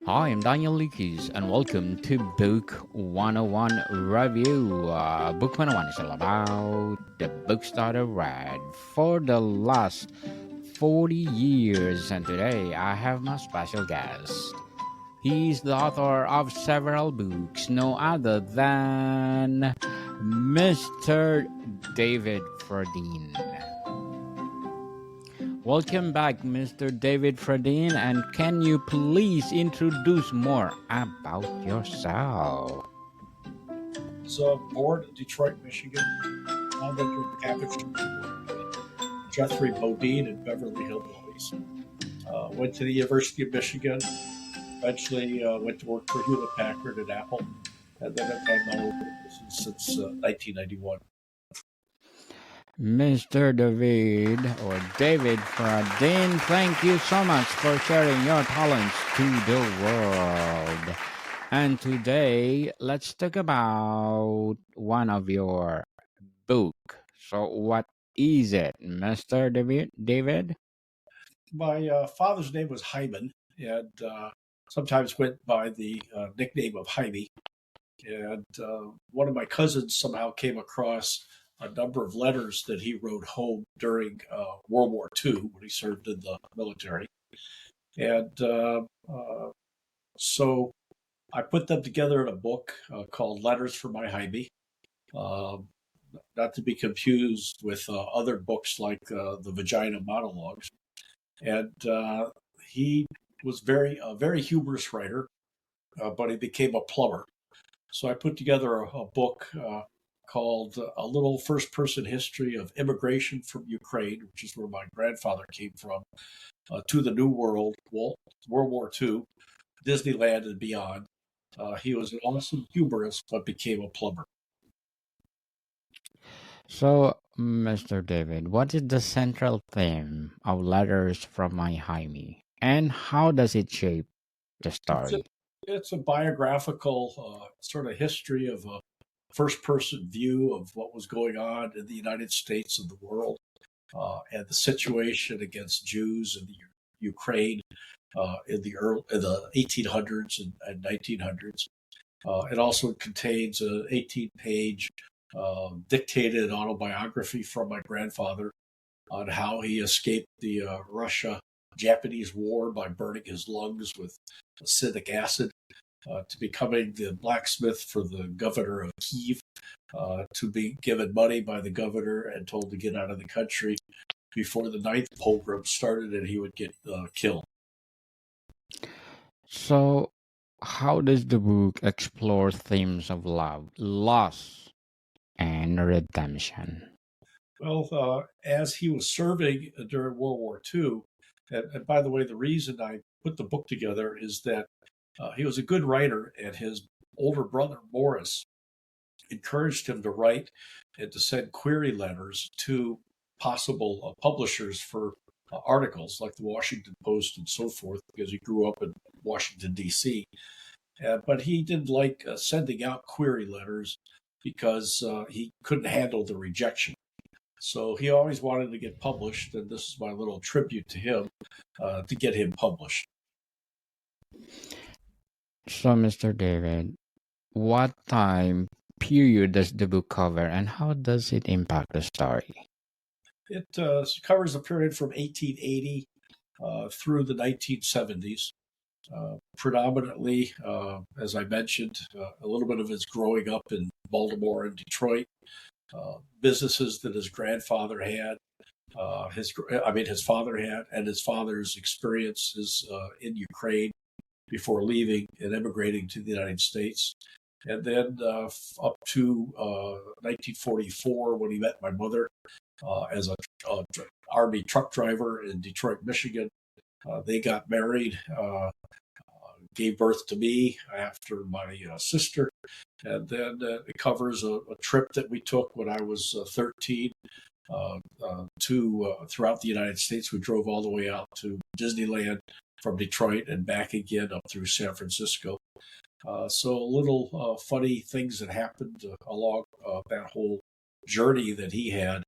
Hi, I'm Daniel Lucas, and welcome to Book 101 Review. Book 101 is all about the books that I read for the last 40 years, and today I have my special guest. He's the author of several books, no other than Mr. David Fradin. Welcome back, Mr. David Fradin, and can you please introduce more about yourself? So born in Detroit, Michigan, wound up with cabinetry work at Guthrie Bodine and Beverly Hillbillies. Went to the University of Michigan. Eventually went to work for Hewlett Packard and Apple, and then I've had my own business since 1991. Mr. David or David Fradin, thank you so much for sharing your talents to the world. And today, let's talk about one of your book. So, what is it, Mr. David? My father's name was Hyman, and sometimes went by the nickname of Hymie. And one of my cousins somehow came across a number of letters that he wrote home during World War II when he served in the military. And so I put them together in a book called Letters from My Hymie, um, not to be confused with other books like the Vagina Monologues. And he was a very humorous writer, but he became a plumber. So I put together a book called A Little First Person History of Immigration from Ukraine, which is where my grandfather came from, to the New World, World War II, Disneyland, and beyond. He was an awesome humorist, but became a plumber. So, Mr. David, what is the central theme of Letters from My Hymie, and how does it shape the It's a, story? it's a biographical sort of history of a first person view of what was going on in the United States and the world, and the situation against Jews in the Ukraine in the 1800s and 1900s. It also contains an 18-page dictated autobiography from my grandfather on how he escaped the Russia-Japanese War by burning his lungs with acidic acid, to becoming the blacksmith for the governor of Kiev, to be given money by the governor and told to get out of the country before the ninth pogrom started and he would get killed. So, how does the book explore themes of love, loss, and redemption? Well, as he was serving during World War II, and by the way, the reason I put the book together is that he was a good writer, and his older brother, Morris, encouraged him to write and to send query letters to possible publishers for articles like the Washington Post and so forth, because he grew up in Washington, D.C. But he didn't like sending out query letters because he couldn't handle the rejection. So he always wanted to get published, and this is my little tribute to him to get him published. So, Mr. David, what time period does the book cover, and how does it impact the story? It covers a period from 1880 through the 1970s. Predominantly, as I mentioned, a little bit of his growing up in Baltimore and Detroit, businesses that his grandfather had, his father had, and his father's experiences in Ukraine before leaving and immigrating to the United States. And then up to 1944, when he met my mother as a Army truck driver in Detroit, Michigan. They got married, gave birth to me after my sister. And then it covers a trip that we took when I was 13 to throughout the United States. We drove all the way out to Disneyland from Detroit and back again up through San Francisco. So little funny things that happened along that whole journey that he had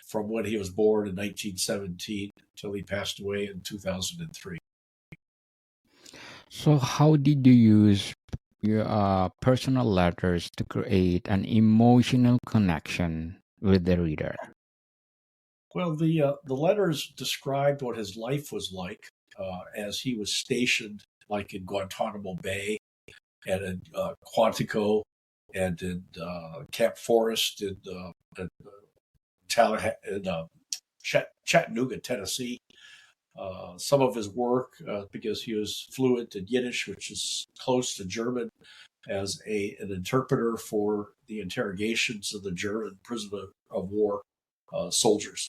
from when he was born in 1917 until he passed away in 2003. So, how did you use your personal letters to create an emotional connection with the reader? Well, the letters described what his life was like as he was stationed, like in Guantanamo Bay and in Quantico and in Camp Forest in in Chattanooga, Tennessee. Some of his work, because he was fluent in Yiddish, which is close to German, as an interpreter for the interrogations of the German prisoner of war soldiers.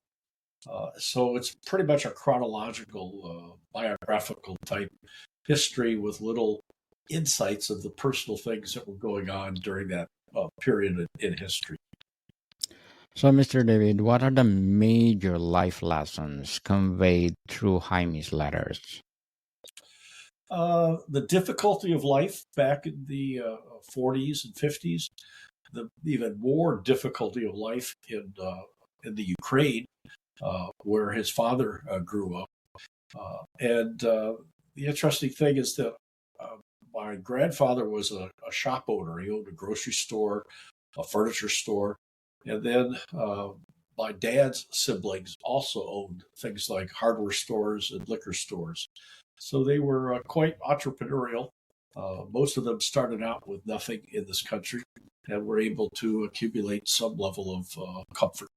So it's pretty much a chronological, biographical type history with little insights of the personal things that were going on during that period in history. So, Mr. David, what are the major life lessons conveyed through Jaime's letters? The difficulty of life back in the 40s and 50s, the even more difficulty of life in the Ukraine, where his father grew up. And the interesting thing is that uh, my grandfather was a shop owner. He owned a grocery store, a furniture store, and then my dad's siblings also owned things like hardware stores and liquor stores. So they were quite entrepreneurial. Most of them started out with nothing in this country and were able to accumulate some level of comfort.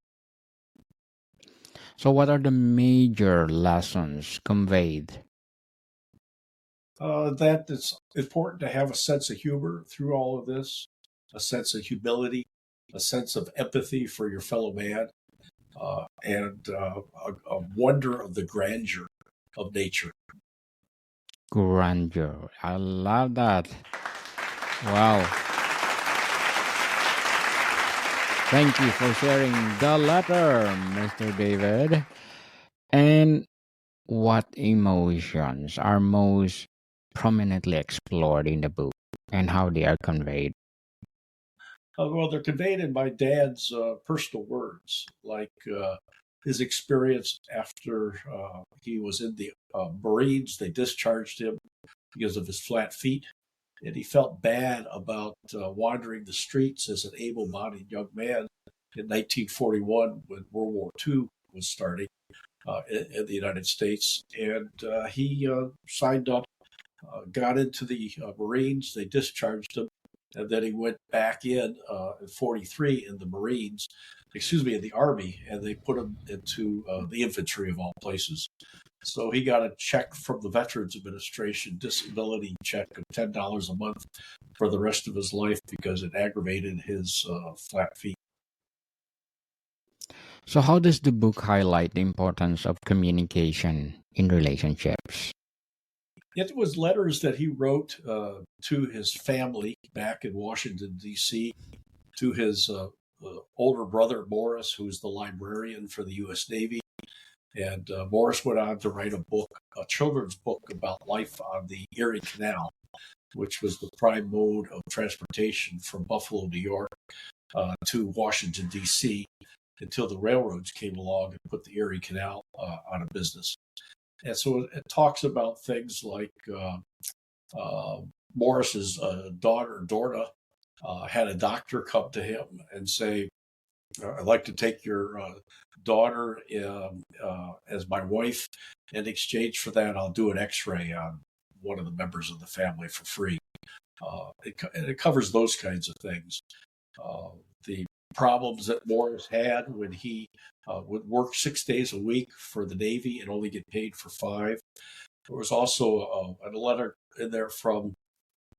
So, what are the major lessons conveyed? That it's important to have a sense of humor through all of this, a sense of humility, a sense of empathy for your fellow man, and a wonder of the grandeur of nature. Grandeur. I love that. Wow. Thank you for sharing the letter, Mr. David. And what emotions are most prominently explored in the book and how they are conveyed? Well, they're conveyed in my dad's personal words, like his experience after he was in the Marines. They discharged him because of his flat feet, and he felt bad about wandering the streets as an able-bodied young man in 1941 when World War II was starting in the United States. And he signed up, got into the Marines. They discharged him, and then he went back in 43 in the Marines, excuse me, in the Army, and they put him into the infantry of all places. So he got a check from the Veterans Administration, disability check of $10 a month for the rest of his life because it aggravated his flat feet. So, how does the book highlight the importance of communication in relationships? It was letters that he wrote to his family back in Washington, D.C., to his older brother, Morris, who was the librarian for the U.S. Navy. And Morris went on to write a book, a children's book about life on the Erie Canal, which was the prime mode of transportation from Buffalo, New York, to Washington, D.C., until the railroads came along and put the Erie Canal out of business. And so it talks about things like uh, Morris's daughter, Dorna, had a doctor come to him and say, I'd like to take your daughter as my wife. In exchange for that, I'll do an x ray on one of the members of the family for free. It covers those kinds of things. The problems that Morris had when he would work 6 days a week for the Navy and only get paid for five. There was also a letter in there from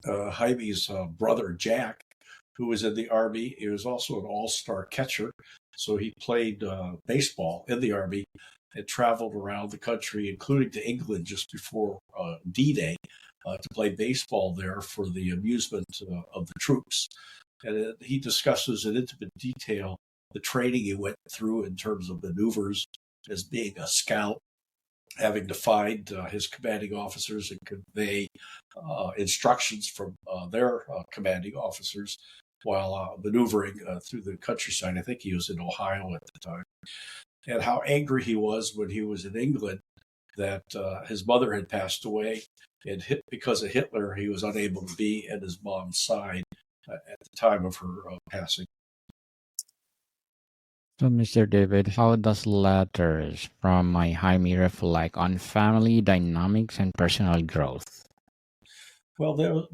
Hymie's brother, Jack, who was in the Army. He was also an all star catcher. So he played baseball in the Army and traveled around the country, including to England just before D Day, to play baseball there for the amusement of the troops. And he discusses in intimate detail the training he went through in terms of maneuvers as being a scout, having to find his commanding officers and convey instructions from their commanding officers while maneuvering through the countryside. I think he was in Ohio at the time. And how angry he was when he was in England that his mother had passed away And because of Hitler, he was unable to be at his mom's side at the time of her passing. So, Mr. David, how does letters from My Hymie reflect on family dynamics and personal growth? Well,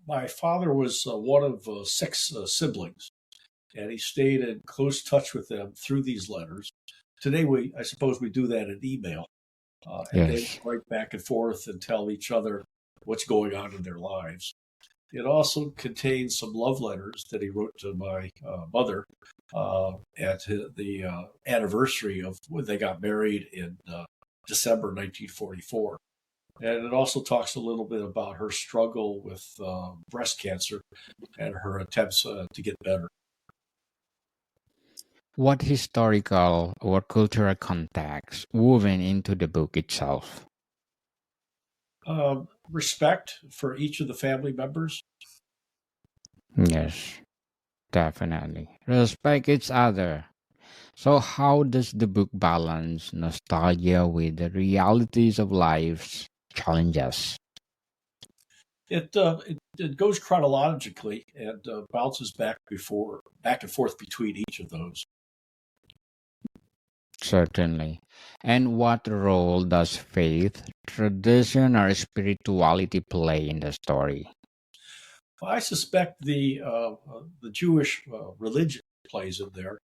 my father was one of six siblings, and he stayed in close touch with them through these letters. Today, I suppose we do that in email, and they Yes. write back and forth and tell each other what's going on in their lives. It also contains some love letters that he wrote to my mother at the anniversary of when they got married in December 1944. And it also talks a little bit about her struggle with breast cancer and her attempts to get better. What historical or cultural context woven into the book itself? Respect for each of the family members. Yes, definitely. Respect each other. So, how does the book balance nostalgia with the realities of life's challenges? It goes chronologically and bounces back and forth between each of those. Certainly. And what role does faith, tradition, or spirituality play in the story? I suspect the Jewish religion plays in there.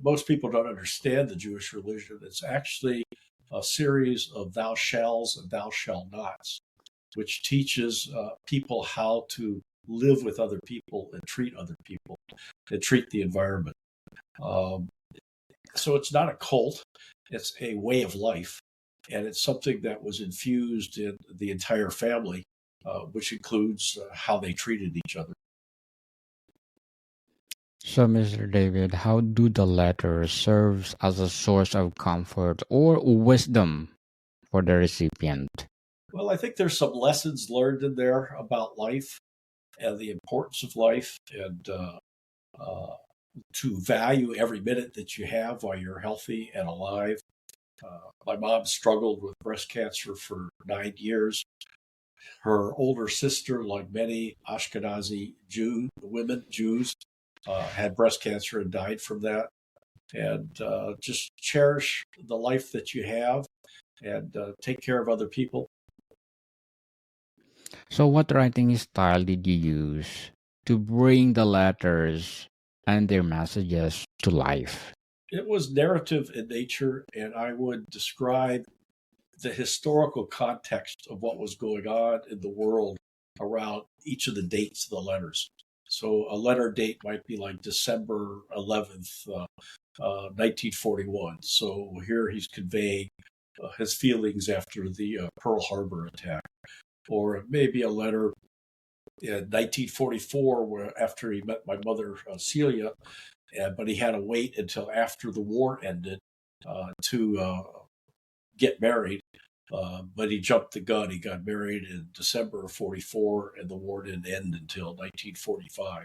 Most people don't understand the Jewish religion. It's actually a series of thou shalls and thou shall nots, which teaches people how to live with other people and treat other people and treat the environment. Um, so it's not a cult; it's a way of life, and it's something that was infused in the entire family, which includes how they treated each other. So, Mr. David, how do the letters serve as a source of comfort or wisdom for the recipient? Well, I think there's some lessons learned in there about life and the importance of life and uh, to value every minute that you have while you're healthy and alive. My mom struggled with breast cancer for 9 years. Her older sister, like many Ashkenazi Jews, had breast cancer and died from that. And just cherish the life that you have and take care of other people. So, what writing style did you use to bring the letters and their messages to life? It was narrative in nature, and I would describe the historical context of what was going on in the world around each of the dates of the letters. So a letter date might be like December 11th, 1941. So here he's conveying his feelings after the Pearl Harbor attack. Or maybe a letter in 1944 where after he met my mother, Celia, but he had to wait until after the war ended to get married. But he jumped the gun. He got married in December of 44, and the war didn't end until 1945.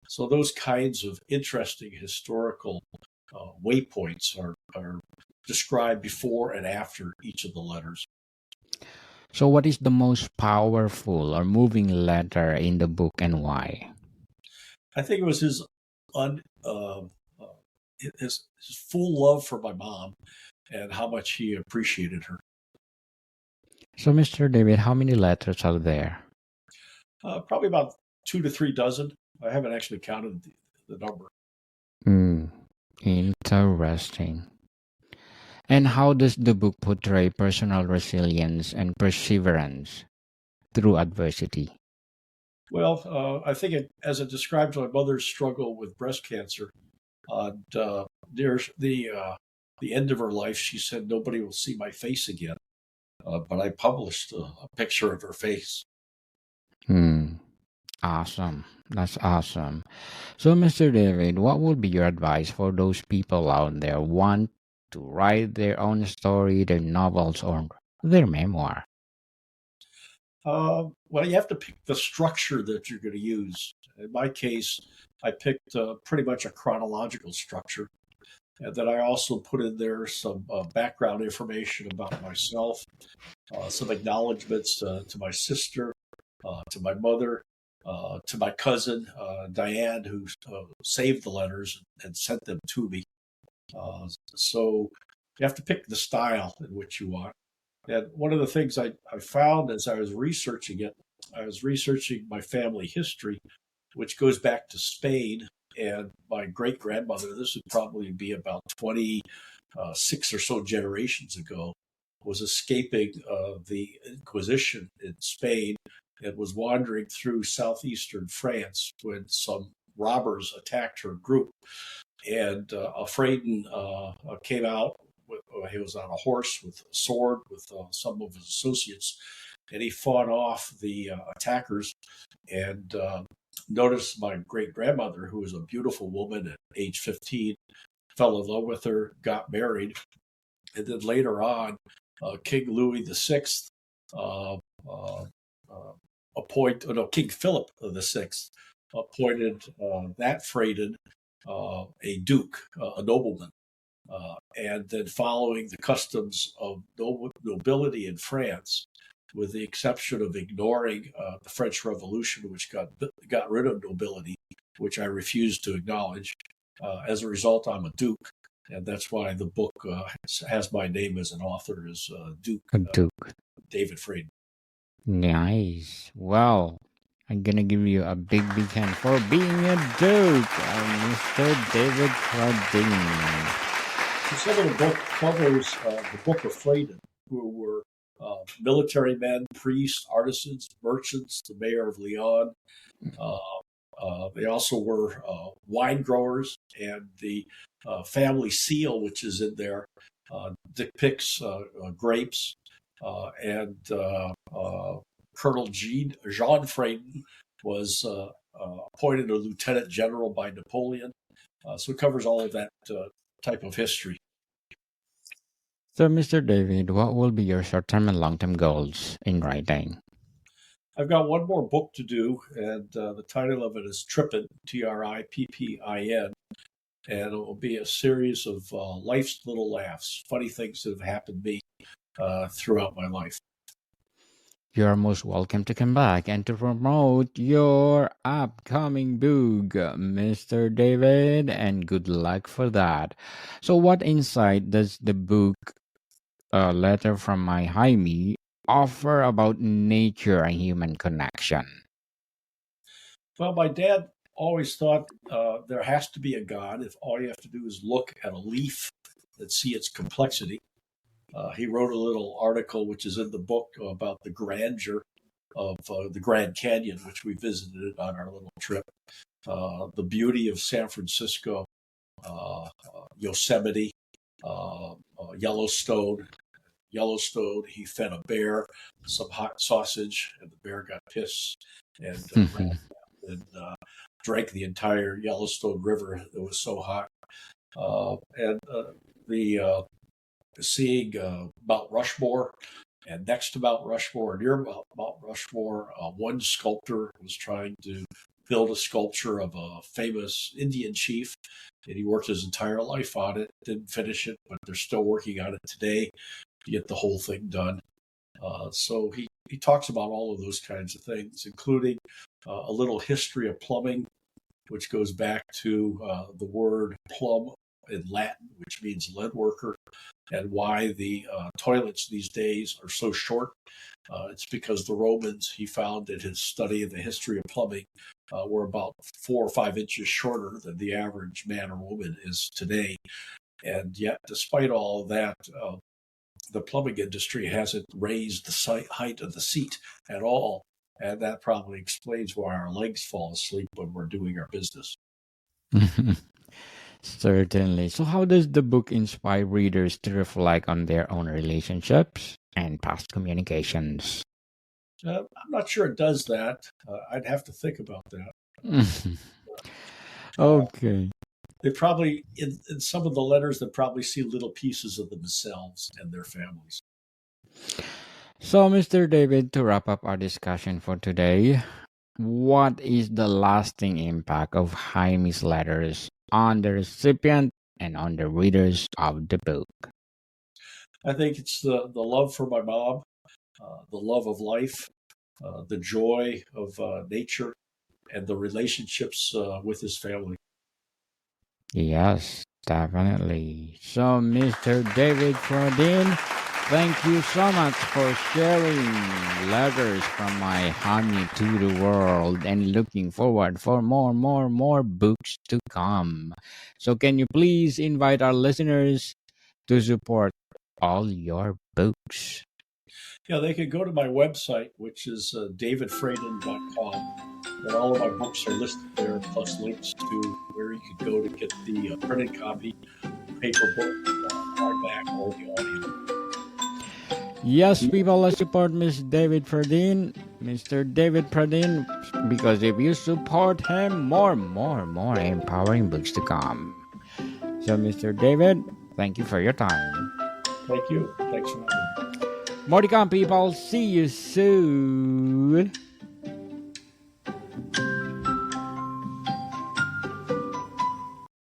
So those kinds of interesting historical waypoints are described before and after each of the letters. So, what is the most powerful or moving letter in the book and why? I think it was un, uh, uh, his full love for my mom and how much he appreciated her. So, Mr. David, how many letters are there? Probably about 2 to 3 dozen. I haven't actually counted the number. Hmm, interesting. And how does the book portray personal resilience and perseverance through adversity? Well, I think as it describes my mother's struggle with breast cancer, and there's the end of her life. She said nobody will see my face again, but I published a picture of her face. Hmm, awesome. That's awesome. So, Mr. David, what would be your advice for those people out there want to write their own story, their novels, or their memoir? Well, you have to pick the structure that you're going to use. In my case, I picked pretty much a chronological structure, and then I also put in there some background information about myself some acknowledgments to my sister, to my mother, to my cousin Diane, who saved the letters and sent them to me. So you have to pick the style in which you want. And one of the things I found as I was researching it, I was researching my family history, which goes back to Spain. And my great grandmother, this would probably be about 26 or so generations ago, was escaping the Inquisition in Spain and was wandering through southeastern France when some robbers attacked her group. And Fradin came out. He was on a horse with a sword with some of his associates, and he fought off the attackers. And noticed my great grandmother, who was a beautiful woman at age 15, fell in love with her, got married, and then later on, King Louis VI uh, uh, King Philip VI appointed that Fradin a duke, a nobleman. And then following the customs of nobility in France, with the exception of ignoring the French Revolution, which got rid of nobility, which I refuse to acknowledge. As a result, I'm a duke, and that's why the book has my name as an author, is Duke A Duke. David Fradin. Nice. Well, I'm gonna give you a big, big hand for being a Duke, Mr. David Fradin. So some of the book covers the Book of Fradin, who were military men, priests, artisans, merchants, the mayor of Lyon. Uh, they also were wine growers, and the family seal, which is in there, depicts grapes. And Colonel Jean Fradin was appointed a lieutenant general by Napoleon. So it covers all of that type of history. So, Mr. David, what will be your short-term and long-term goals in writing? I've got one more book to do, and the title of it is Trippin, Trippin, and it will be a series of life's little laughs, funny things that have happened to me throughout my life. You are most welcome to come back and to promote your upcoming book, Mr. David, and good luck for that. So, what insight does the book, A Letter from My Hymie, offer about nature and human connection? Well, my dad always thought there has to be a God if all you have to do is look at a leaf and see its complexity. He wrote a little article, which is in the book, about the grandeur of the Grand Canyon, which we visited on our little trip, the beauty of San Francisco, Yosemite, Yellowstone. Yellowstone, he fed a bear some hot sausage, and the bear got pissed and and drank the entire Yellowstone River. It was so hot. And the seeing Mount Rushmore, and next to Mount Rushmore, near Mount Rushmore, one sculptor was trying to build a sculpture of a famous Indian chief, and he worked his entire life on it. Didn't finish it, but they're still working on it today to get the whole thing done. So he talks about all of those kinds of things, including a little history of plumbing, which goes back to the word plumb in Latin, which means lead worker, and why the toilets these days are so short. It's because the Romans, he found in his study of the history of plumbing, were about 4 or 5 inches shorter than the average man or woman is today. And yet, despite all of that, the plumbing industry hasn't raised the height of the seat at all. And that probably explains why our legs fall asleep when we're doing our business. Certainly. So, how does the book inspire readers to reflect on their own relationships and past communications? I'm not sure it does that. I'd have to think about that. Uh, Okay. they probably, in some of the letters, they probably see little pieces of themselves and their families. So, Mr. David, to wrap up our discussion for today, what is the lasting impact of Jaime's letters on the recipient and on the readers of the book? I think it's the love for my mom, the love of life, the joy of nature, and the relationships with his family. Yes, definitely. So, Mr. David Fradin, thank you so much for sharing letters from my honey to the world and looking forward for more books to come. So, can you please invite our listeners to support all your books? Yeah, they could go to my website, which is davidfradin.com, and all of my books are listed there, plus links to where you could go to get the printed copy, paper book, hardback, or the audio. Yes, people, let's support Mr. David Fradin, because if you support him, more empowering books to come. So, Mr. David, thank you for your time. Thank you. Thanks for having me. More to come, people. See you soon.